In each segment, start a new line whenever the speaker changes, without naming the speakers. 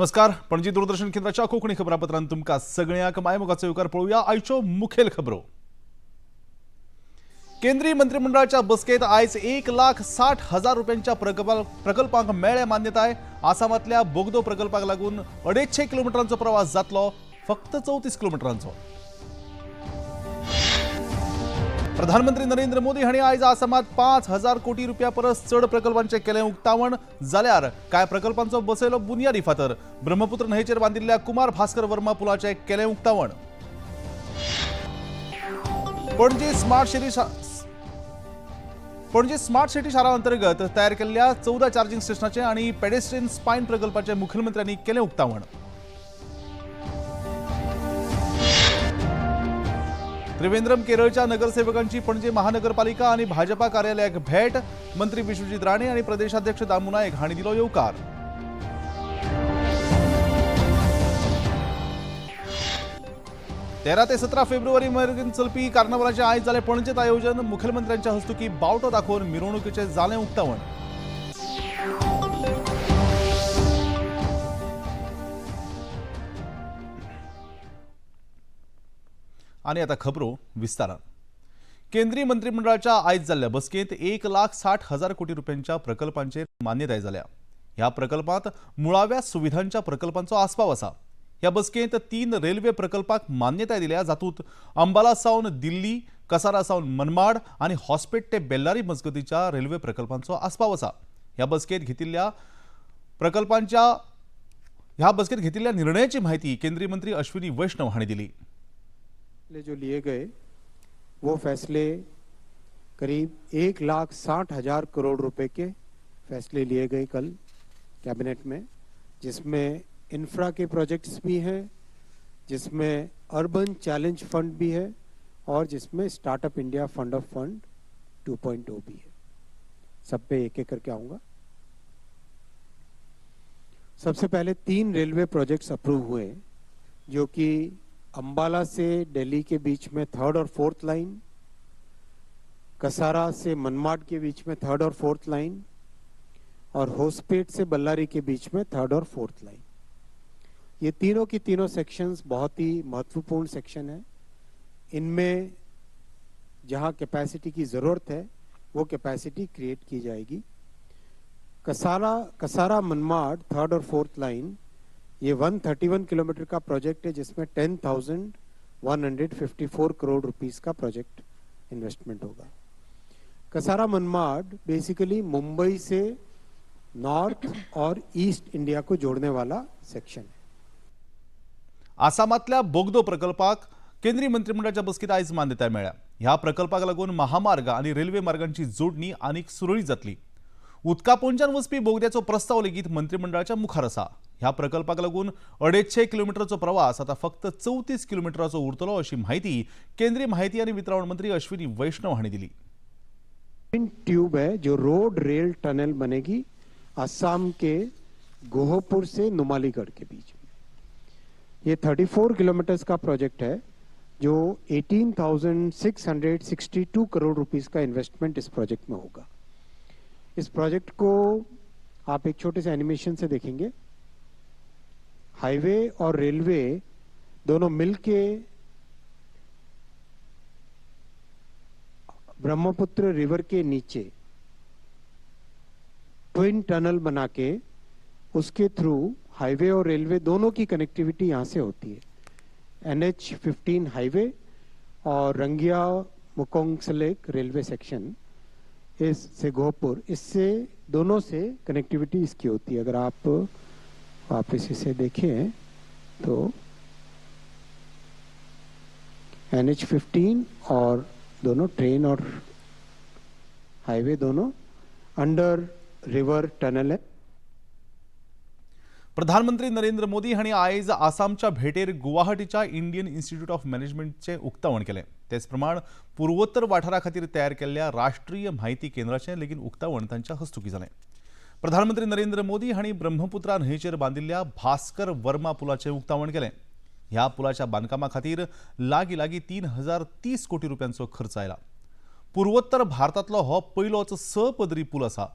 नमस्कार. पणजी दूरदर्शन केंद्राच्या कोकणी खबरापत्रांत तुमका सगळ्यांक मायमोगाचो येवकार पळोवया. आयच्यो मुखेल खबरो. केंद्रीय मंत्रिमंडळाच्या बसकेत आयज 1,60,000 रुपयांच्या प्रकल्पांक मेळ्ळे मान्यताय. आसामातल्या बोगदो प्रकल्पाक लागून 250 किलोमीटरांचो प्रवास जातलो, फक्त 34 किलोमीटरांचो. प्रधानमंत्री नरेंद्र मोदी हांणी आयज आसामात 5,000 कोटी रुपया परस चड प्रकल्पांचे केले उक्तावण. जाल्यार काय प्रकल्पांचो बसयलो बुनियादी फातर. ब्रह्मपुत्र न्हंयचेर बांदिल्ल्या कुमार भास्कर वर्मा पुलाचे केले उक्तावण. पणजी स्मार्ट सिटी शारा अंतर्गत तयार केल्ल्या 14 चार्जिंग स्टेशनाचे आणि पेडेस्ट्रियन स्पाइन प्रकल्पाचे मुख्यमंत्र्यांनी केले उक्तावण. त्रिवेंद्रम केरळच्या नगरसेवकांची पणजी महानगरपालिका आणि भाजपा कार्यालयाक भेट. मंत्री विश्वजित राणे आणि प्रदेशाध्यक्ष दामू नायक हांणी दिलो येवकार. तेरा ते 17 फेब्रुवारी मेरेन चलपी कार्नावालाचे आयज जाले पणजेत आयोजन. मुखेलमंत्र्यांच्या हस्तुकी बावटो दाखोवन मिरवणुकीचे जाले उक्तावण. आणि आता खबरो विस्तारान. केंद्रीय मंत्रिमंडळाच्या आयज जाल्ल्या बसकेत 1,60,000 कोटी रुपयांच्या प्रकल्पांचेर मान्यताय जाल्या. ह्या प्रकल्पात मुळाव्या सुविधांच्या प्रकल्पांचो आस्पाव आसा. ह्या बसकेत 3 रेल्वे प्रकल्पाक मान्यताय दिल्या, जातूंत अंबाला सावन दिल्ली, कसारा सावन मनमाड आणि हॉस्पेट ते बेल्लारी मजगतीच्या रेल्वे प्रकल्पांचो आस्पाव आसा. ह्या बसकेत घेतिल्ल्या निर्णयाची माहिती केंद्रीय मंत्री अश्विनी वैष्णव हांणी दिली.
जो लिए गए वो फैसले करीब 1,60,000 करोड़ रुपए के फैसले लिए गए कल कैबिनेट में, जिसमें इंफ्रा के प्रोजेक्ट्स भी हैं, जिसमें अर्बन चैलेंज फंड भी है और जिसमें startup India fund of fund 2.0 भी है. सब पे एक एक करके आऊंगा. सबसे पहले 3 रेलवे प्रोजेक्ट्स अप्रूव हुए, जो कि अंबाला से दिल्ली के बीच में 3rd और 4th लाइन, कसारा से मनमाड के बीच में 3rd और 4th लाइन और होसपेट से बल्लारी के बीच में 3rd और 4th लाइन. ये तीनों की तीनों सेक्शंस बहुत ही महत्वपूर्ण सेक्शन है. इनमें जहां कैपेसिटी की जरूरत है वो कैपेसिटी क्रिएट की जाएगी. कसारा मनमाड 3rd और 4th लाइन ये 131 किलोमीटर का प्रोजेक्ट है, जिसमें 10,154 करोड़ रुपीस का प्रोजेक्ट इन्वेस्टमेंट होगा. कसारा मनमाड बेसिकली मुंबई से नॉर्थ और ईस्ट इंडिया को जोड़ने वाला सेक्शन है.
आसामातल्या बोगदो प्रकल्पाक केंद्रीय मंत्रिमंडळाच्या बसकेत आयज मान्यताय मेळ्ळ्या. ह्या प्रकल्पाक लागून महामार्ग आणि रेल्वे मार्गांची जोडणी आनीक सुरळीत जातली. उदकापोंच्यान वचपी बोगद्याचो प्रस्ताव लेगीत मंत्रिमंडळाच्या मुखार आसा. ह्या प्रकल्पाक लागून 250 किलोमीटरचो प्रवास आता फक्त 34 किलोमीटराचो उरतलो, अशी माहिती केंद्रीय माहिती आणि वितरण मंत्री अश्विनी वैष्णव हांणी दिली.
ट्यूब है जो रोड रेल टनल बनेगी असम के गोहपुर से नुमालीगढ़ के बीच में. ये 34 किलोमीटर का प्रोजेक्ट है, जो 18,662 करोड़ रुपीस का इन्वेस्टमेंट इस प्रोजेक्ट में होगा. इस प्रोजेक्ट को आप एक छोटे से एनिमेशन से देखेंगे. हाईवे और रेलवे दोनों मिलके ब्रह्मपुत्र रिवर के नीचे ट्विन टनल बना के उसके थ्रू हाईवे और रेलवे दोनों की कनेक्टिविटी यहां से होती है. NH-15 हाईवे और रंगिया मुकोंगसलेक रेलवे सेक्शन इससे गोहपुर, इससे दोनों से कनेक्टिविटी इसकी होती है. अगर आप वापस इसे देखें तो NH-15 और दोनों ट्रेन और हाईवे दोनों अंडर रिवर टनल है.
प्रधानमंत्री नरेंद्र मोदी हांणी आयज आसामच्या भेटेर गुवाहाटीच्या इंडियन इन्स्टिट्यूट ऑफ मॅनेजमेंटचे उक्तावण केले. तेच प्रमाण पूर्वोत्तर वाठारा खातीर तयार केल्ल्या राष्ट्रीय म्हायती केंद्राचे लेगीत उक्तावण तांच्या हस्तुकी जालें. प्रधानमंत्री नरेंद्र मोदी हांणी ब्रह्मपुत्रा न्हंयचेर बांदिल्ल्या भास्कर वर्मा पुलाचे उक्तावण केलें. ह्या पुलाच्या बांदकामा खातीर लागीं 3,030 कोटी रुपयांचो खर्च आयला. पूर्वोत्तर भारतांतलो हो पयलोच 6 पदरी पूल आसा.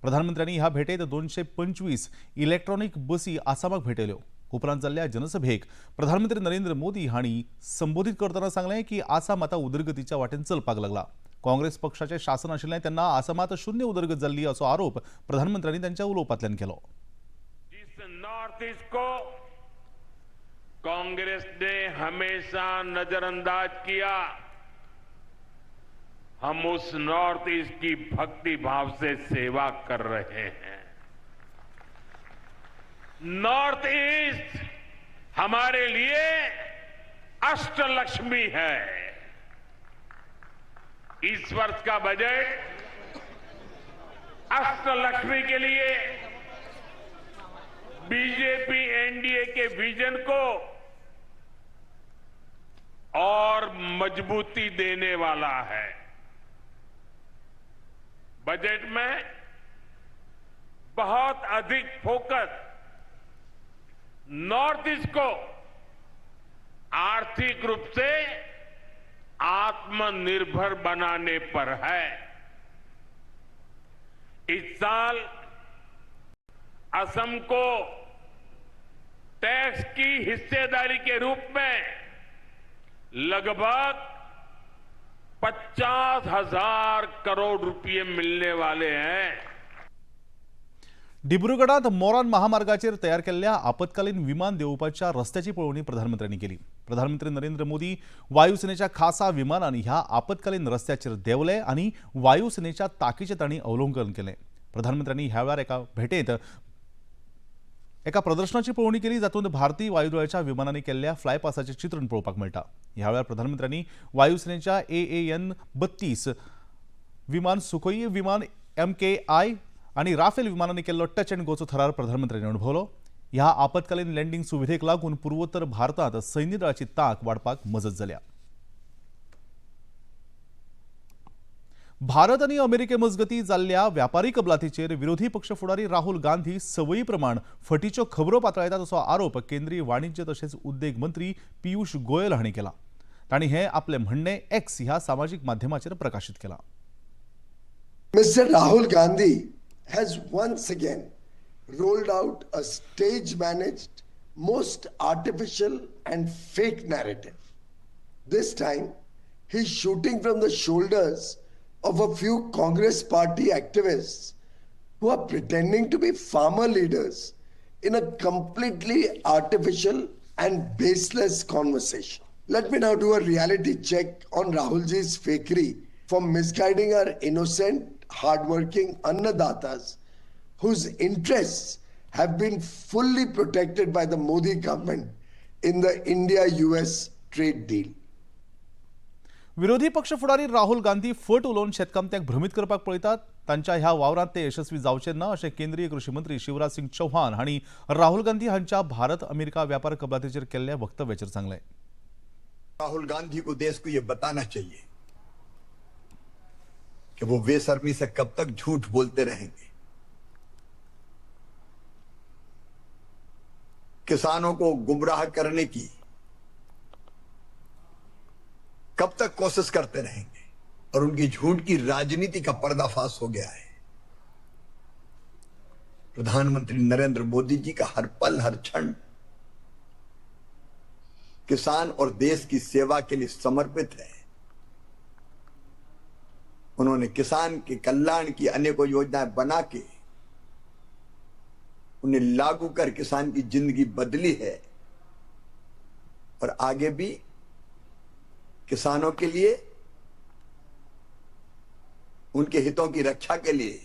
प्रधानमंत्र्यांनी ह्या भेटेत 225 इलेक्ट्रॉनिक बसी आसामाक भेटयल्यो. उपरांत जाल्ल्या जनसभेक प्रधानमंत्री नरेंद्र मोदी हांणी संबोधित करतना सांगलें की आसाम आतां उदरगतीच्या वाटेन चलपाक लागला. काँग्रेस पक्षाचें शासन आशिल्लें तेन्ना आसामात शून्य उदरगत जाल्ली असो आरोप प्रधानमंत्र्यांनी त्यांच्या उलोवपांतल्यान केलो.
नॉर्थ ईस्ट को कांग्रेस ने हमेशा नजरअंदाज किया, हम उस नॉर्थ ईस्ट की भक्ति भाव से सेवा कर रहे हैं. नॉर्थ ईस्ट हमारे लिए अष्टलक्ष्मी है. इस वर्ष का बजट अष्टलक्ष्मी के लिए बीजेपी एनडीए के विजन को और मजबूती देने वाला है. बजट में बहुत अधिक फोकस नॉर्थ ईस्ट को आर्थिक रूप से आत्मनिर्भर बनाने पर है. इस साल असम को टैक्स की हिस्सेदारी के रूप में लगभग 50,000 करोड़ रुपये मिलने वाले हैं.
डिब्रुगडात मोरान महामार्गाचेर तयार केल्ल्या आपत्कालीन विमान देंवोवपाच्या रस्त्याची पळोवणी प्रधानमंत्र्यांनी केली. प्रधानमंत्री नरेंद्र मोदी वायुसेनेच्या खासा विमानांनी ह्या आपत्कालीन रस्त्याचेर देंवले आनी वायुसेनेच्या तांकीचें तांणी अवलोकन केलें. प्रधानमंत्र्यांनी ह्या वेळार एका भेटेंत एका प्रदर्शनाची पळोवणी केली जातूंत भारतीय वायुदळाच्या विमानांनी केल्ल्या फ्लायपासाचें चित्रण पळोवपाक मेळटा. ह्या वेळार प्रधानमंत्र्यांनी वायुसेनेच्या AN-32 विमान, सुखोई विमान, MKI आणि राफेल विमानांनी केल्लो टच अँड गोचो थरार प्रधानमंत्र्यांनी अणभवलो. ह्या आपत्कालीन लँडिंग सुविधेक लागून पूर्वोत्तर भारतांत सैन्य दळाची तांक वाडपाक मजत जाल्या. भारत आणि अमेरिके मजगती जाल्ल्या व्यापारी कबलातीचेर विरोधी पक्ष फुडारी राहुल गांधी सवयी प्रमाण फटीच्यो खबरो पातळयतात असो आरोप केंद्रीय वाणिज्य तशेंच उद्देग मंत्री पियुष गोयल हांणी केला. तांणी हे आपले म्हणणे X ह्या सामाजिक माध्यमाचेर प्रकाशित केला.
Mr. Rahul Gandhi has once again rolled out a stage-managed, most artificial and fake narrative. This time, he's shooting from the shoulders of a few Congress party activists who are pretending to be farmer leaders in a completely artificial and baseless conversation. Let me now do a reality check on Rahulji's fakery for misguiding our innocent, hardworking Annadatas whose interests have been fully protected by the Modi government in the India-US trade deal.
विरोधी पक्ष फुडारी राहुल गांधी फट उलोवन शेतकामत्यांक भ्रमित करपाक पळयतात. तांच्या ह्या वावरांत ते यशस्वी जावचे ना अशें केंद्रीय कृषी मंत्री शिवराज सिंग चौहान हांणी राहुल गांधी हांच्या भारत अमेरिका व्यापार कबलातीचेर केल्ल्या वक्तव्याचेर सांगलें.
राहुल गांधी को देश को यह बताना चाहिए कि वो बेशर्मी से कब तक झूठ बोलते रहेंगे. किसानों को गुमराह करने की कब तक कोशिश करते रहेंगे और उनकी झूठ की राजनीति का पर्दाफाश हो गया है. प्रधानमंत्री नरेंद्र मोदी जी का हर पल हर क्षण किसान और देश की सेवा के लिए समर्पित है. उन्होंने किसान के कल्याण की अनेकों योजनाएं बना के उन्हें लागू कर किसान की जिंदगी बदली है और आगे भी किसानों के लिए, उनके हितों की रक्षा के लिए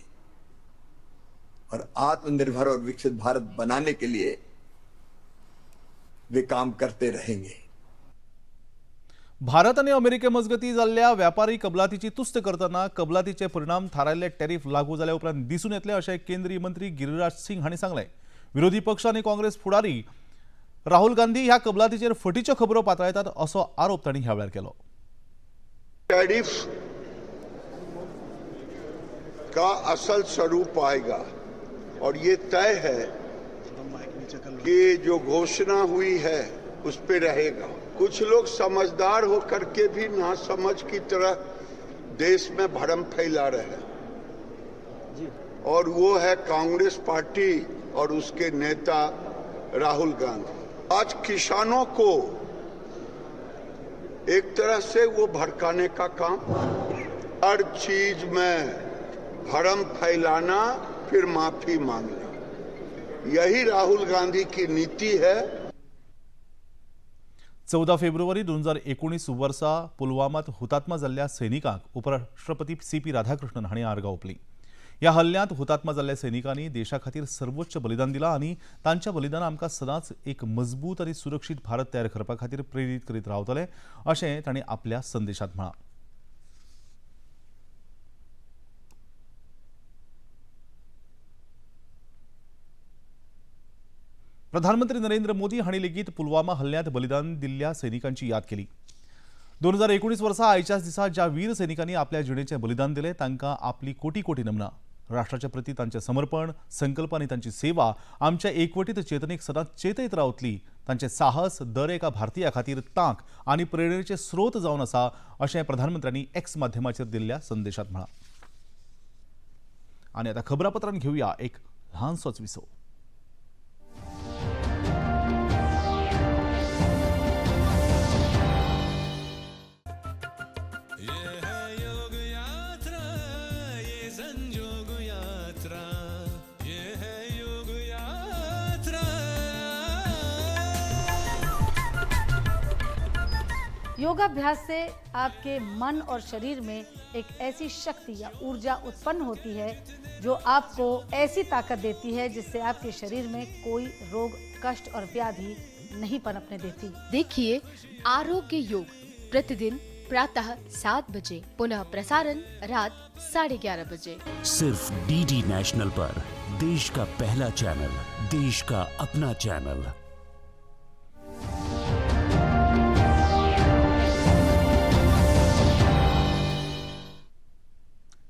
और आत्मनिर्भर और विकसित भारत बनाने के लिए वे काम करते रहेंगे.
भारत आणि अमेरिके मजगती जाल्ल्या व्यापारी कबलातीची तुस्त करतना कबलातीचे परिणाम थारायल्ले टॅरिफ लागू जाल्या उपरांत दिसून येतले अशें केंद्रीय मंत्री गिरिराज सिंग हांणी सांगलें. विरोधी पक्ष आनी काँग्रेस फुडारी राहुल गांधी ह्या कबलातीचेर फटीच्यो खबरो पातळयतात असो आरोप तांणी ह्या वेळार केलो.
टैरिफ का असल स्वरूप आएगा और ये तय है कि जो घोषणा हुई है उस पे रहेगा. कुछ लोग समझदार होकर के भी नासमझ की तरह देश में भ्रम फैला रहे हैं. और वो है कांग्रेस पार्टी और उसके नेता राहुल गांधी। आज किसानों को एक तरह से वो भड़काने का काम, हर चीज में भरम फैलाना, फिर माफी मांगना, यही राहुल गांधी की नीति है।
14 फेब्रुवारी 2019 वर्सा पुलवामात हुतात्मा जाल्ल्या सैनिकांक उपराष्ट्रपती CP राधाकृष्णन हांणी आर्गां ओंपली। ह्या हल्ल्यांत हुतात्मा जाल्ल्या सैनिकांनी देशा खातीर सर्वोच्च बलिदान दिलां आनी तांच्या बलिदान आमकां सदांच एक मजबूत आनी सुरक्षीत भारत तयार करपा खातीर प्रेरीत करीत रावतलें अशें तांणी आपल्या संदेशांत म्हळां। प्रधानमंत्री नरेंद्र मोदी हांणी लेगीत पुलवामा हल्ल्यांत बलिदान दिल्ल्या सैनिकांची याद केली। 2019 वर्सा आयच्याच दिसा ज्या वीर सैनिकांनी आपल्या जिणेचें बलिदान दिलें तांकां आपली कोटी कोटी नमनां। राष्ट्राच्या प्रती तांचें समर्पण, संकल्प आनी तांची सेवा आमच्या एकवटीत चेतनेक सदांच चेतयत रावतली। तांचें साहस दर एका भारतीया खातीर तांक आनी प्रेरणेचें स्रोत जावन आसा अशें प्रधानमंत्र्यांनी एक्स माध्यमाचेर दिल्ल्या संदेशांत म्हळां। आनी आतां खबरापत्रांत घेवया एक ल्हानसोच विसव।
योगाभ्यास से आपके मन और शरीर में एक ऐसी शक्ति या ऊर्जा उत्पन्न होती है जो आपको ऐसी ताकत देती है जिससे आपके शरीर में कोई रोग, कष्ट और व्याधि नहीं पनपने देती।
देखिए आरोग्य योग प्रतिदिन प्रातः 7 बजे, पुनः प्रसारण रात 11:30 बजे,
सिर्फ DD नेशनल पर। देश का पहला चैनल, देश का अपना चैनल।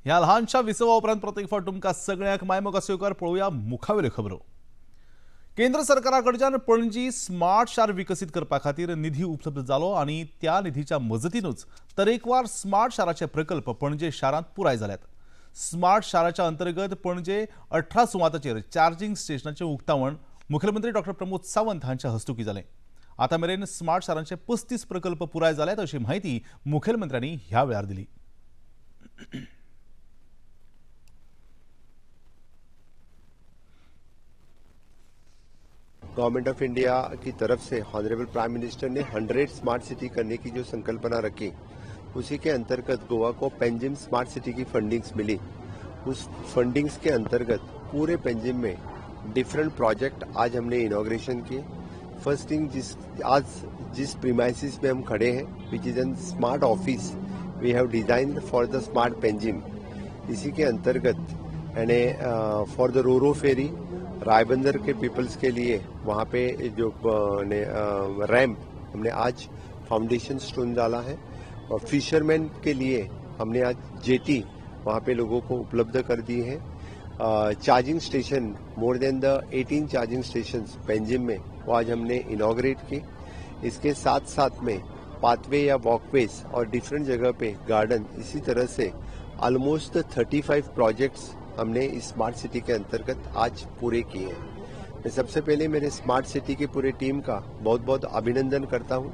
ह्या ल्हानशा विसवा उपरांत प्रत्येक फावट तुमकां सगळ्यांक मायमोग आसयोकार पळोवया मुखावेल्यो खबरो। केंद्र सरकारा कडच्यान पणजी स्मार्ट शार विकसीत करपा खातीर निधी उपलब्ध जालो आनी त्या निधीच्या मजतीनूच तरेकवार स्मार्ट शाराचे प्रकल्प पणजे शारांत पुराय जाल्यात। स्मार्ट शाराच्या अंतर्गत पणजे 18 सुवातांचेर चार्जिंग स्टेशनाचें उक्तावण मुखेलमंत्री डॉ प्रमोद सावंत हांच्या हस्तुकीं जालें। आतां मेरेन स्मार्ट शारांचे 35 प्रकल्प पुराय जाल्यात अशी माहिती मुखेलमंत्र्यांनी ह्या वेळार दिली।
गवर्नमेंट ऑफ इंडिया की तरफ से ऑनरेबल प्राइम मिनिस्टर ने 100 स्मार्ट सिटी करने की जो संकल्पना रखी, उसी के अंतर्गत गोवा को पेंजिम स्मार्ट सिटी की फंडिंग्स मिली। उस फंडिंग्स के अंतर्गत पूरे पेंजिम में डिफरेंट प्रोजेक्ट आज हमने इनॉग्रेशन किए। फर्स्ट थिंग, जिस प्रीमाइसिस में हम खड़े हैं, which is an smart office we have designed for the smart Panjim. इसी के अंतर्गत यानी for the roro ferry Ribandar के पीपल्स के लिए वहाँ पे जो रैम्प हमने आज फाउंडेशन स्टोन डाला है, और फिशरमैन के लिए हमने आज जेटी वहाँ पे लोगों को उपलब्ध कर दी है। Charging station, more than the 18 charging stations Panjim में, वो आज हमने इनॉग्रेट की। इसके साथ साथ में पाथवे या वॉकवेज और डिफरेंट जगह पे गार्डन, इसी तरह से ऑलमोस्ट 35 प्रोजेक्ट्स हमने इस स्मार्ट सिटी के अंतर्गत आज पूरे किए हैं। मैं सबसे पहले मेरे स्मार्ट सिटी की पूरी टीम का बहुत बहुत अभिनंदन करता हूं।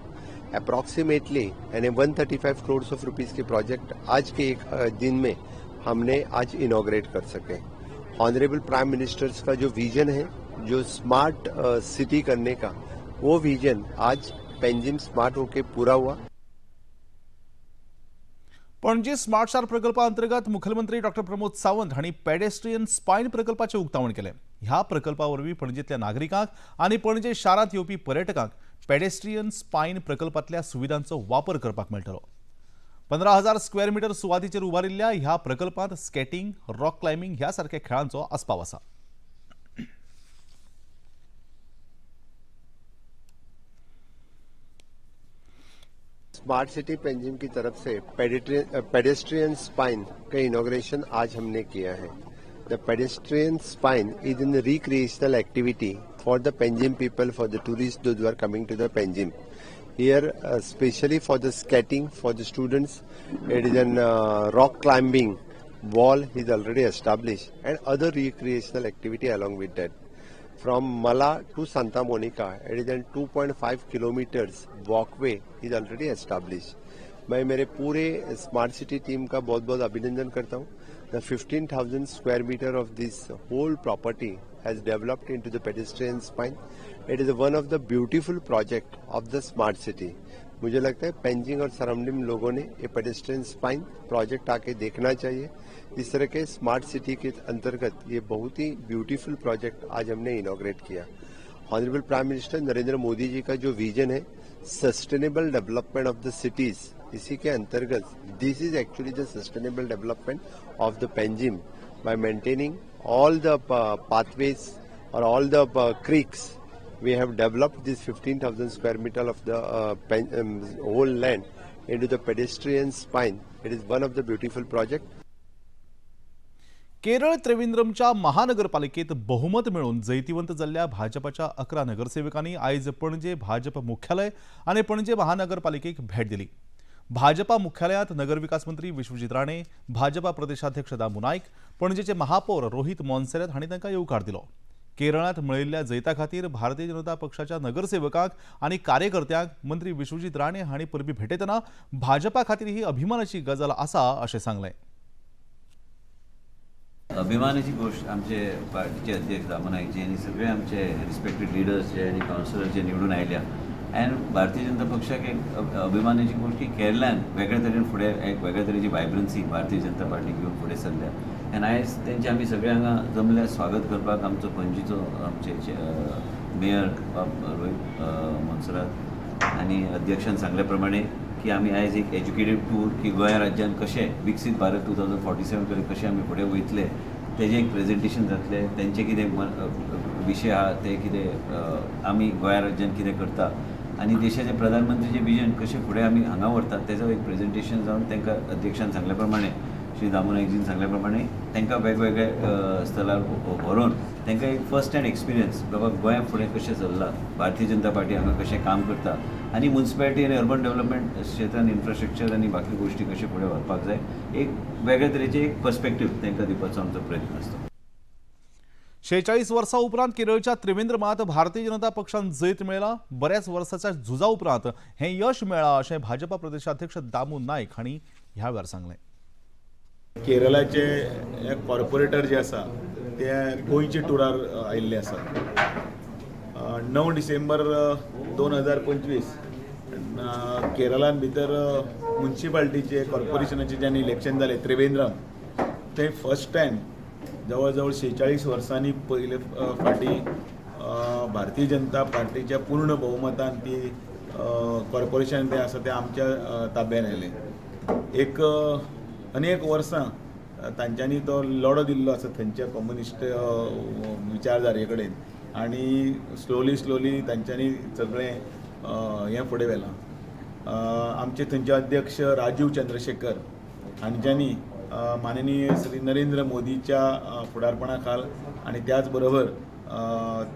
अप्रॉक्सीमेटली यानी 135 crore of rupees K project आज के एक दिन में हमने आज इनॉग्रेट कर सके। ऑनरेबल प्राइम मिनिस्टर्स का जो विजन है, जो स्मार्ट सिटी करने का, वो विजन आज पेंजिम स्मार्ट होके पूरा हुआ।
पणजी स्मार्ट शार प्रकल्पा अंतर्गत मुखेलमंत्री डॉ प्रमोद सावंत हांणी पेडेस्ट्रियन स्पायन प्रकल्पाचें उक्तावण केलें। ह्या प्रकल्पा वरवीं पणजेंतल्या नागरिकांक आनी पणजे शारांत येवपी पर्यटकांक पेडेस्ट्रियन स्पायन प्रकल्पांतल्या सुविधांचो वापर करपाक मेळटलो। 15,000 स्क्वेअर मिटर सुवातीचेर उबारिल्ल्या ह्या प्रकल्पांत स्केटिंग, रॉक क्लायबिंग ह्या सारख्या खेळांचो आस्पाव आसा।
स्मार्ट सिटी पेंजिम की तरफ से पेडेस्ट्रियन स्पाइन का इनॉग्रेशन आज हमने किया है। The pedestrian spine is in recreational activity for the Panjim people, for the tourist those are coming to the Panjim. Here, especially for the skating, for the students, it is an rock climbing wall is already established and other recreational activity along with that. From Mala to Santa Monica, it is a 2.5 kilometers walkway is already established. मैं मेरे पूरे smart city team का बहुत बहुत अभिनंदन करता हूँ. The 15,000 square meter of this whole property has developed into the pedestrian spine. It is one of the beautiful project of the smart city. मुझे लगता है पेंजिंग और सराउंडिंग लोगों ने ये पेडेस्ट्रियन स्पाइन प्रोजेक्ट आके देखना चाहिए. इस तरह के स्मार्ट सिटी के अंतर्गत ये बहुत ही ब्यूटीफुल प्रोजेक्ट आज हमने इनॉग्रेट किया. Honourable prime minister Narendra Modi ji का जो विजन है sustainable development of the cities, इसी के अंतर्गत this is actually the sustainable development of the Panjim by maintaining all the pathways और all the creeks. We have developed this 15,000 square meter of the whole land into the pedestrian spine. It is one of the beautiful project.
Kerala त्रिवेंद्रमच्या महानगरपालिकेत बहुमत मिळवून जैतिवंत झालेल्या भाजपच्या 11 नगरसेवकांनी आज पणजे भाजप मुख्यालय आणि पणजे महानगरपालिकेक भेट दिली. भाजपा मुख्यालयात नगरविकास मंत्री विश्वजित राणे, भाजपा प्रदेशाध्यक्ष दामू नाईक, पणजेचे महापौर रोहित मोन्सेरात हांणी तांकां येवकार दिलो. केरळात मिळिल्ल्या जैता खातीर भारतीय जनता पक्षाच्या नगरसेवकांक आणि कार्यकर्त्यांक मंत्री विश्वजित राणे हांणी परबी भेटयतना भाजपा खातीर ही अभिमानाची गजाल आसा अशें सांगलें.
अभिमानाची गोष्ट आमचे पार्टीचे अध्यक्ष दामू नाईकजी आणि सगळे आमचे रिस्पेक्टेड लिडर्स जे आणि काउन्सिलर जे निवडून आयल्या एंड भारतीय जनता पक्षाक एक अभिमानाची गोष्ट की केरळान वेगळ्या तरेन फुडें एक वेगळ्या तरेची वायब्रन्सी भारतीय जनता पार्टी घेवन फुडें सरल्या. एंड आयज तेंचे आमी सगळे हांगा जमल्या स्वागत करपाक आमचो पणजीचो आमचे मेयर रोहित मोन्सेरात आनी अध्यक्षान सांगल्या प्रमाणे की आमी आयज एक एज्युकेटेड टूर की गोंय राज्यान कशें विकसीत भारत 2047 कडेन कशें आमी फुडें वयतले तेजें एक प्रेजेंटेशन जातलें. तेंचे कितें विशय आहा ते कितें आमी गोंय राज्यान कितें करता आनी देशाचे प्रधानमंत्रीचे विजन कशें फुडें आमी हांगा व्हरतात तेजो एक प्रेजेंटेशन जावन तांकां अध्यक्षान सांगल्या प्रमाणे श्री दामू नाईकजीन सांगल्या प्रमाणे तांकां वेगवेगळ्या स्थळार व्हरून तांकां एक फर्स्ट हँड एक्सपिरियन्स बाबा गोंया फुडें कशें चल्लां, भारतीय जनता पार्टी हांगा कशें काम करता आनी म्युनिसिपॅलिटी आनी अर्बन डेव्हलपमेंट क्षेत्रान इन्फ्रास्ट्रक्चर आनी बाकी गोश्टी कशें फुडें व्हरपाक जाय एक वेगळ्या तरेचे एक पर्स्पेक्टीव तांकां दिवपाचो आमचो प्रयत्न आसता.
46 वर्सां उपरांत केरळच्या त्रिवेंद्रमात भारतीय जनता पक्षान जैत मेळयला. बऱ्याच वर्सांच्या झुजा उपरांत हें यश मेळ्ळां अशें भाजपा प्रदेशाध्यक्ष दामू नाईक हांणी ह्या वेळार सांगलें.
केरळाचे कॉर्पोरेटर जे आसा ते गोंयचे टुरार आयिल्ले आसा. 9 डिसेंबर 2025 केरळान भितर म्युनिसिपालिटीचे कॉर्पोरेशनाचे जेन्ना इलेक्शन जालें त्रिवेंद्रम ते फर्स्ट टायम जवळ जवळ 46 वर्सांनी पयले फाटी भारतीय जनता पार्टीच्या पूर्ण बहुमतान ती कॉर्पोरेशन ते आसा ते आमच्या ताब्यान आयलें. एक अनेक वर्सां तांच्यांनी तो लढो दिल्लो आसा थंयच्या कम्युनिस्ट विचारधारे कडेन आनी स्लोली तांच्यांनी सगळें हें फुडें व्हेलां. आमचे थंयचे अध्यक्ष राजीव चंद्रशेखर हांच्यांनी माननीय श्री नरेंद्र मोदीच्या फुडारपणा खाल आणि त्याच बरोबर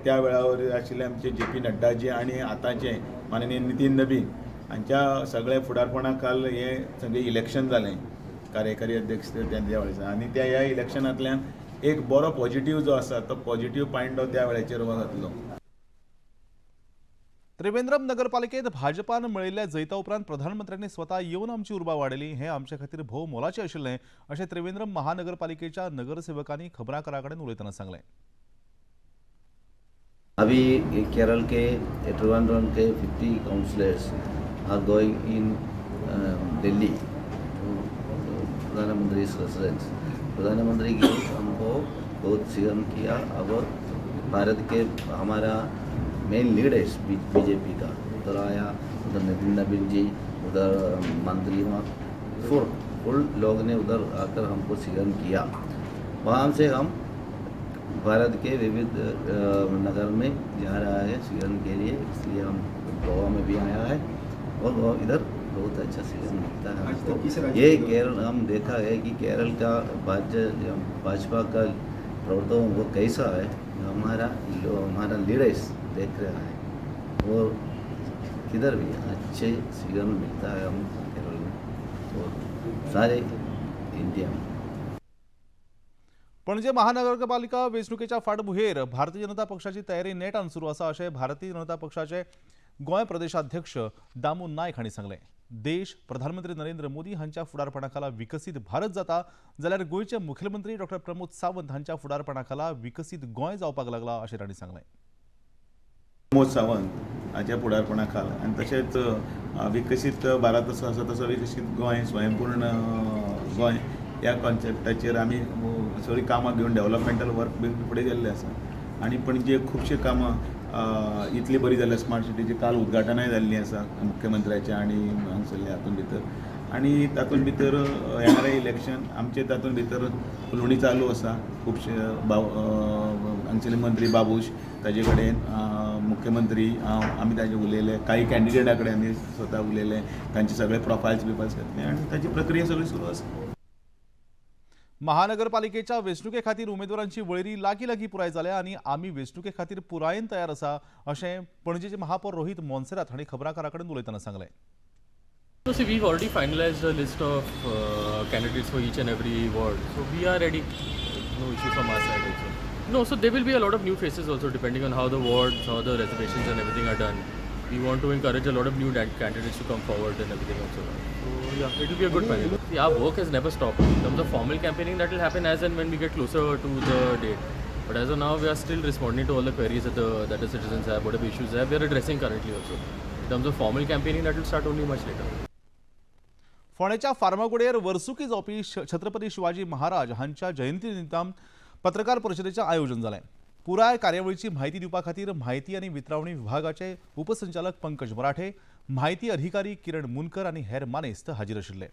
त्या वेळावर आशिल्ले आमचे JP नड्डाजी आणि आतांचे माननीय नितीन नबीन हांच्या सगळ्या फुडारपणा खाल हे सगळें इलेक्शन जालें कार्यकारी अध्यक्ष त्यांच्या वेळेचा आणि त्या ह्या इलेक्शनांतल्यान एक बरो पॉझिटिव्ह जो आसा तो पॉझिटिव्ह पॉयंट त्या वेळाचेर घातलो.
त्रिवेंद्रम नगरपालिकेत भाजपान मेळयल्ल्या जैता उपरांत प्रधानमंत्र्यांनी स्वता येवन आमची उर्बा वाडयली. हें आमचे खातीर भोव मोलाचें आशिल्लें अशें त्रिवेंद्रम महानगरपालिकेच्या नगरसेवकांनी खबराकारां कडेन उलयतना सांगलें.
अभी केरल के त्रिवेंद्रम के 50 councillors are going in Delhi प्रधानमंत्री रेसिडेंस. प्रधानमंत्री की हमको बहुत सीएम किया. अब भारत के हमारा मेन लीडर्स बीजेपी का उधर आया, उधर नितिन नबीन जी, उधर मंत्री फुल लोग ने उधर आकर हमको सीएम किया. वहाँ से हम भारत के विविध नगर में जा रहा है सीएम के लिए, इसलिए हम गोवा में भी आया है और इधर बहुत अच्छा सीजन मिलता है हमको. ये केरल हम देखा है कि केरल का भाजपा का प्रवर्तन वो कैसा है हमारा लीडर्स देख रहा है और किधर भी अच्छे सीजन मिलता है हम केरल में और सारे इंडिया में.
पणजे महानगरपालिका वेंचणुकेच्या फाटभुंयेर भारतीय जनता पक्षाची तयारी नेटान सुरू आसा अशें भारतीय जनता पक्षाचे गोंय प्रदेशाध्यक्ष दामू नायक हांणी सांगलें. देश प्रधानमंत्री नरेंद्र मोदी हांच्या फुडारपणाखाला विकसीत भारत जाता जाल्यार गोंयचे मुखेलमंत्री डॉ. प्रमोद सावंत हांच्या फुडारपणाखाला विकसीत गोंय जावपाक लागला अशें तांणी सांगलें.
प्रमोद सावंत हाच्या फुडारपणाखाल आनी तशेंच विकसीत भारत असो आसा तसो विकसीत गोंय स्वयंपूर्ण गोंय ह्या कॉन्सेप्टाचेर आमी सगळीं कामां घेवन डेव्हलपमेंटल वर्क बी फुडें गेल्लें आसा. आनी पणजे खुबशीं कामां इतली बरी जाल्या स्मार्ट सिटीची काल उद्घाटनाय जाल्लीं आसा मुख्यमंत्र्याचें आनी हांगसरल्या हातूंत भितर. आनी तातूंत भितर येणारें इलेक्शन आमचे तातूंत भितर उलोवणी चालू आसा. खुबशे हांगसरले मंत्री बाबूश ताजे कडेन मुख्यमंत्री आमी ताजे उलयले, काही कॅन्डिडेटा कडेन आमी स्वता उलयले, तांचे सगळे प्रोफायल्स बिफायल्स घेतले आनी ताची प्रक्रिया सगळी सुरू आसा.
महानगरपालिकेच्या वेंचणुके खातीर उमेदवारांची वळेरी लागीं पुराय जाल्या आनी आमी वेंचणुके खातीर पुरायेन तयार आसा अशें पणजेचे महापौर रोहित मोन्सेरात हांणी खबराकारां कडेन उलयतना सांगलें.
So see, we've already finalized a list of candidates for each and every ward. So we are ready. No issue from our side also. No, so there will be a lot of new faces also depending on how the wards, how the reservations and everything are done. We want to encourage a lot of new candidates to come forward and everything also. So yeah, it will be a good panel. See, our work has never stopped. In terms of formal campaigning, that will happen as and when we get closer to the date. But as of now, we are still responding to all the queries that the citizens have, whatever issues they have, we are addressing currently also. In terms of formal campaigning, that will start only much later.
फोंडेच्या फार्मागुडयेर वर्सुकी जावपी छत्रपती शिवाजी महाराज हांच्या जयंती निमतान पत्रकार परिशदेचें आयोजन जालें. पुराय कार्यावळीची म्हायती दिवपा खातीर म्हायती आनी वितरावणी विभागाचे उपसंचालक पंकज मराठे, म्हायती अधिकारी किरण मुनकर आनी हेर मानेस्त हाजीर आशिल्ले.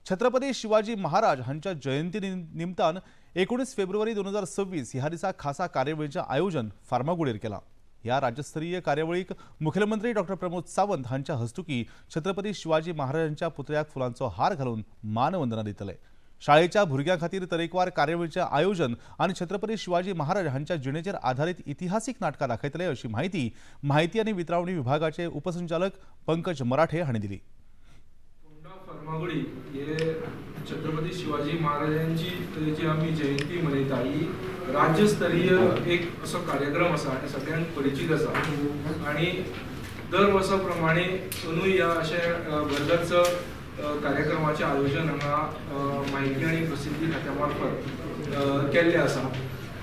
छत्रपती शिवाजी महाराज हांच्या जयंती निमतान 19 फेब्रुवारी 2026 ह्या दिसा खासा कार्यावळीचें आयोजन फार्मागुडयेर केलां. ह्या राज्यस्तरीय कार्यावळीक मुखेलमंत्री डॉ. प्रमोद सावंत हांच्या हस्तुकी छत्रपती शिवाजी महाराजांच्या पुतळ्याक फुलांचो हार घालून मानवंदना दितले. शाळेच्या भुरग्यां खातीर तरेकवार कार्यावळीचें आयोजन आनी छत्रपती शिवाजी महाराज हांच्या जिणेचेर आधारीत इतिहासीक नाटकां दाखयतले अशी माहिती आनी वितरावणी विभागाचे उपसंचालक पंकज मराठे हांणी दिली.
फार्मागुडी हे छत्रपती शिवाजी महाराजांची जी आमी जयंती मनयता ही राज्यस्तरीय एक असो कार्यक्रम आसा आनी सगळ्यांक परिचीत आसा. आनी दर वर्सा प्रमाणे अंदूय ह्या अशे भरगच्च कार्यक्रमाचें आयोजन हांगा म्हायती आनी प्रसिद्धी खात्या मार्फत केल्लें आसा.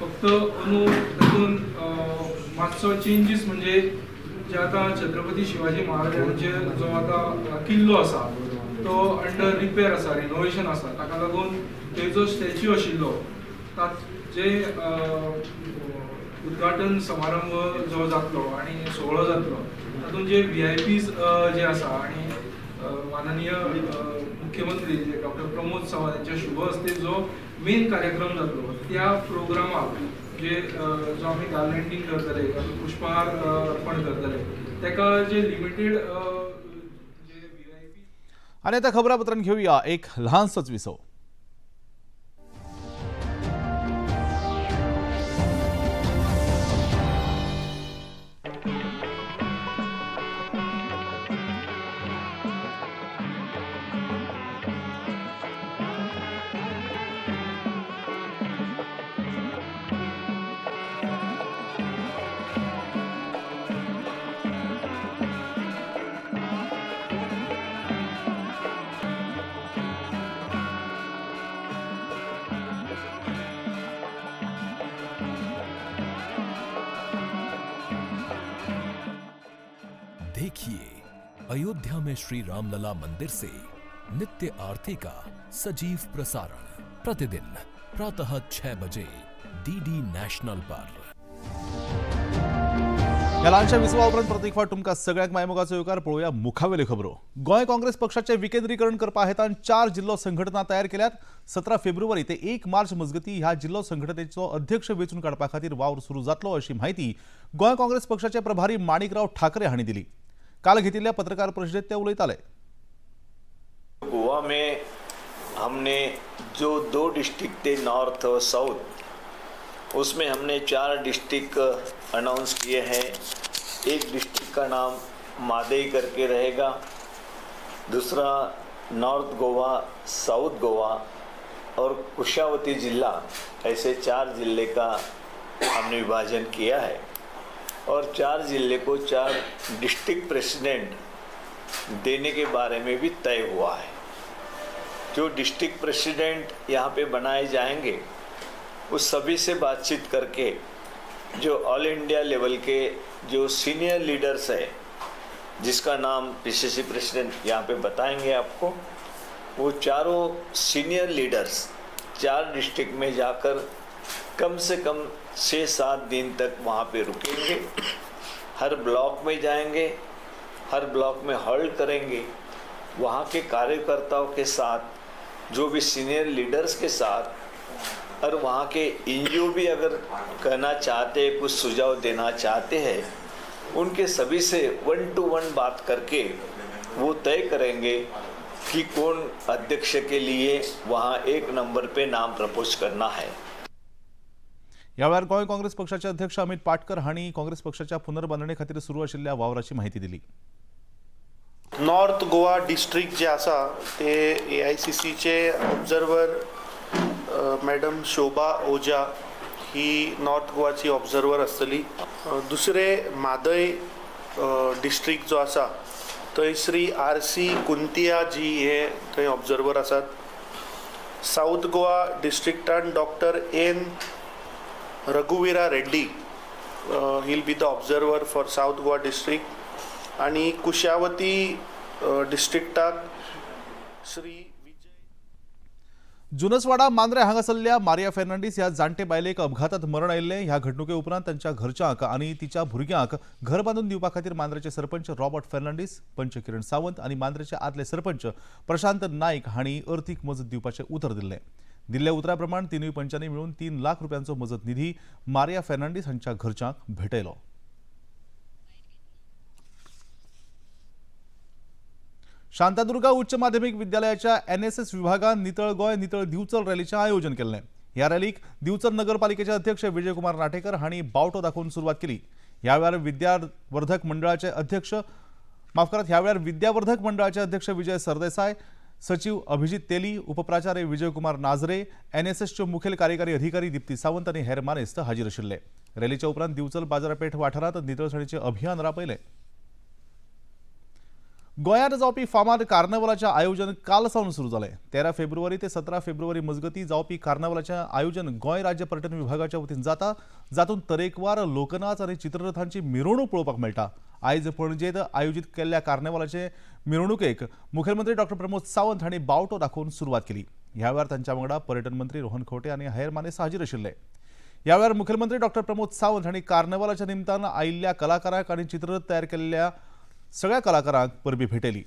फक्त अंदू तातूंत मातसो चेंजीस म्हणजे जे आतां छत्रपती शिवाजी महाराजांचे जो आतां किल्लो आसा तो अंडर रिपेर आसा, रिनोवेशन आसा. ताका लागून तेजो स्टॅच्यू आशिल्लो जे उद्घाटन समारंभ जो जातलो आनी सोहळो जातलो तातूंत जे VIPs जे आसा आनी माननीय मुख्यमंत्री जे डॉ. प्रमोद सावंत यांच्या शुभ हस्ते जो मेन कार्यक्रम जातलो त्या प्रोग्रामाक जे जो आमी गार्लँडींग करतले, पुष्पहार अर्पण करतले, ताका जे लिमिटेड
आनी आतां खबरापत्रांत घेवया एक ल्हानसोच विसव.
देखिए अयोध्या में श्री रामलला मंदिर से नित्य आरती का सजीव प्रसारण प्रतिदिन प्रातः 6 बजे DD नेशनल पर.
ह्या ल्हानशा विसवा उपरांत प्रत्येक फावट तुमकां सगळ्यांक मायमोगाचो येवकार. पळोवया मुखावेल्यो खबरो. गोंय काँग्रेस पक्षाचे विकेंद्रीकरण करपा हेतान 4 जिल्लो संघटना तयार केल्यात. 17 फेब्रुवारी ते 1 मार्च मजगती ह्या जिल्लो संघटनेचो अध्यक्ष वेंचून काडपा खातीर वावर सुरू जातलो अशी माहिती गोंय काँग्रेस पक्षाचे प्रभारी माणिकराव ठाकरे हांणी दिली. काल घेतिल्ल्या पत्रकार परिशदेत ते उलयताले.
गोवा में हमने जो 2 डिस्ट्रिक्ट थे नॉर्थ और साउथ, उसमें हमने 4 डिस्ट्रिक्ट अनाउंस किए हैं. एक डिस्ट्रिक्ट का नाम मादई करके रहेगा, दूसरा नॉर्थ गोवा, साउथ गोवा और कुशावती जिला, ऐसे 4 जिले का हमने विभाजन किया है और 4 जिले को 4 डिस्ट्रिक्ट प्रेसिडेंट देने के बारे में भी तय हुआ है। जो डिस्ट्रिक्ट प्रेसिडेंट यहाँ पे बनाए जाएंगे उस सभी से बातचीत करके जो ऑल इंडिया लेवल के जो सीनियर लीडर्स है, जिसका नाम पीसीसी प्रेसिडेंट यहाँ पे बताएंगे आपको, वो चारों सीनियर लीडर्स 4 डिस्ट्रिक्ट में जाकर कम से कम 6-7 दिन तक वहाँ पे रुकेंगे। हर ब्लॉक में जाएंगे, हर ब्लॉक में होल्ड करेंगे, वहाँ के कार्यकर्ताओं के साथ, जो भी सीनियर लीडर्स के साथ, और वहाँ के एनजीओ भी अगर कहना चाहते हैं, कुछ सुझाव देना चाहते हैं, उनके सभी से 1 to 1 बात करके वो तय करेंगे कि कौन अध्यक्ष के लिए वहाँ 1 नंबर पे नाम प्रपोज करना है।
यावेळी गोंय काँग्रेस पक्षाचे अध्यक्ष अमित पाटकर हांणी काँग्रेस पक्षाच्या पुनर्बांधणे खातीर सुरू आशिल्ल्या वावराची माहिती दिली।
नॉर्थ गोवा डिस्ट्रिक्ट जे आसा ते AICCचे ऑब्झर्वर मॅडम शोभा ओझा ही नॉर्थ गोवाची ऑब्झर्वर आसतली। दुसरे मादय डिस्ट्रिक्ट जो आसा थंय श्री RC कुंतिया जी हे थंय ऑब्झर्वर आसात। साऊथ गोवा डिस्ट्रिक्टान डॉक्टर N रघुवीरा Reddy he'll be the observer for South Goa district आणि कुशावती डिस्ट्रिक्टाक श्री
जुनसवाडा मांद्रे हांगासरल्या मारिया फेर्नांडीस ह्या जाणटे बायलेक अपघातात मरण आयिल्लें। ह्या घडणुके उपरांत तांच्या घरच्यांक आनी तिच्या भुरग्यांक घर बांदून दिवपा खातीर मांद्रेचे सरपंच रॉबर्ट फेर्नांडीस, पंच किरण सावंत आनी मांद्रेचे आदले सरपंच प्रशांत नाईक हांणी अर्थीक मजत दिवपाचें उतर दिल्लें। दिल्ल्या उतरा प्रमाण तिनूय पंचांनी मेळून 3 लाख रुपयांचो मजत निधी मारिया फेर्नांडीस हांच्या घरच्यांक भेटयलो। शांतादुर्गा उच्च माध्यमिक विद्यालयाच्या NSS विभागान नितळ गोय नितळ दिवचल रॅलीचें आयोजन केल्लें। ह्या रॅलीक दिवचल नगरपालिकेचे अध्यक्ष विजयकुमार नाटेकर हांणी बावटो दाखोवन सुरवात केली। ह्या वेळार विद्यावर्धक मंडळाचे अध्यक्ष विजय सरदेसाय, सचिव अभिजित तेली, उपप्राचार्य विजयकुमार नाझरे, NSSच्यो मुखेल कार्यकारी अधिकारी दीप्ती सावंत आनी हेर मानेस्त हाजीर आशिल्ले। रॅलीच्या उपरांत दिवचल बाजारपेठ वाठारांत नितळसाणीचें अभियान राबयलें। गोंयांत जावपी फामाद कार्नावालाचें आयोजन काल सावन सुरू जालें। 13 फेब्रुवारी ते 17 फेब्रुवारी मजगतीं जावपी कार्नावालाचें आयोजन गोंय राज्य पर्यटन विभागाच्या वतीन जाता, जातूंत तरेकवार लोकनाच आनी चित्ररथांची मिरवणूक पळोवपाक मेळटा। आयज पणजेंत आयोजीत केल्ल्या कार्नावालाचे मिरवणुकेक मुखेलमंत्री डॉ प्रमोद सावंत हांणी बावटो दाखोवन सुरवात केली। ह्या वेळार तांच्या वांगडा पर्यटन मंत्री रोहन खंवटे आनी हेर मानेस्त हाजीर आशिल्ले। ह्या वेळार मुखेलमंत्री डॉ प्रमोद सावंत हांणी कार्नावालाच्या निमतान आयिल्ल्या कलाकारांक आनी चित्ररथ तयार केल्ल्या सगळ्या कलाकारांक परबीं भेटयली।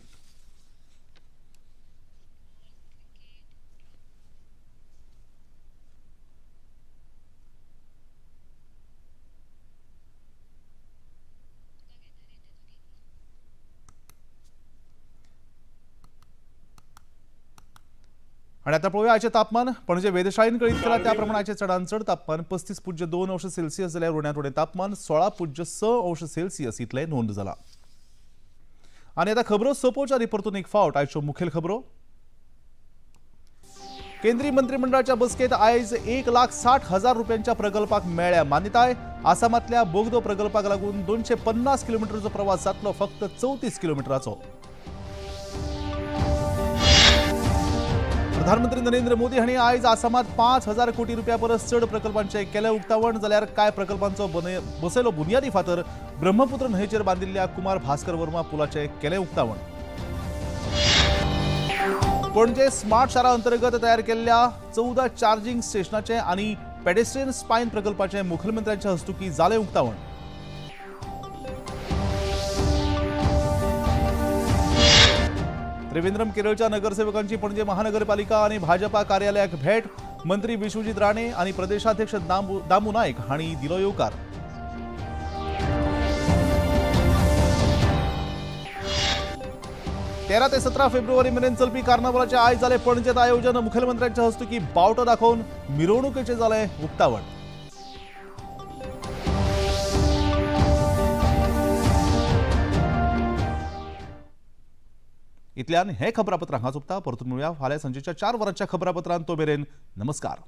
आणि आता पळोवया आयचे तापमान। पणजे वेधशाळेन कळीत केला त्या प्रमाण आयचे चडांत चड तापमान 35.2 जाल्यार उण्यात उणें तापमान 16.6 इतलें नोंद जाला। आणि आता खबरो सोंपोवच्या आदी परतून एक फावट आयच्यो मुखेल खबरो। केंद्रीय मंत्रिमंडळाच्या बसकेत आयज 1,60,000 रुपयांच्या प्रकल्पाक मेळ्ळ्या मान्यताय। आसामांतल्या बोगदो प्रकल्पाक लागून 250 किलोमीटरचो प्रवास जातलो फक्त 34 किलोमीटराचो। प्रधानमंत्री नरेंद्र मोदी हांणी आयज आसामांत 5,000 कोटी रुपया परस चड प्रकल्पांचे केले उक्तावण। जाल्यार कांय प्रकल्पांचो बसयलो बुनयादी फातर ब्रह्मपुत्र न्हंयचेर बांदिल्ल्या कुमार भास्कर वर्मा पुलाचे केले उक्तावण। पणजे स्मार्ट शारा अंतर्गत तयार केल्ल्या 14 चार्जिंग स्टेशनाचे आनी पेडेस्ट्रियन स्पायन प्रकल्पाचे मुखेलमंत्र्यांच्या हस्तुकी जाले उक्तावण। त्रिवेंद्रम केरळच्या नगरसेवकांची पणजे महानगरपालिका आणि भाजपा कार्यालयाक भेट। मंत्री विश्वजीत राणे आणि प्रदेशाध्यक्ष दामू नायक हांणी दिलो येवकार। 13 ते 17 फेब्रुवारी मेरेन चलपी कार्नावालाचे आयज जाले पणजेत आयोजन। मुखेलमंत्र्यांच्या हस्तुकी बावटो दाखोवन मिरवणुकेचे जाले उक्तावण। इतल्यान हे खबरापत्र हांगा सोंपता. परतून मेळुया फाल्यां सांजेच्या 4 वरांच्या खबरापत्रांत. तो मेरेन नमस्कार.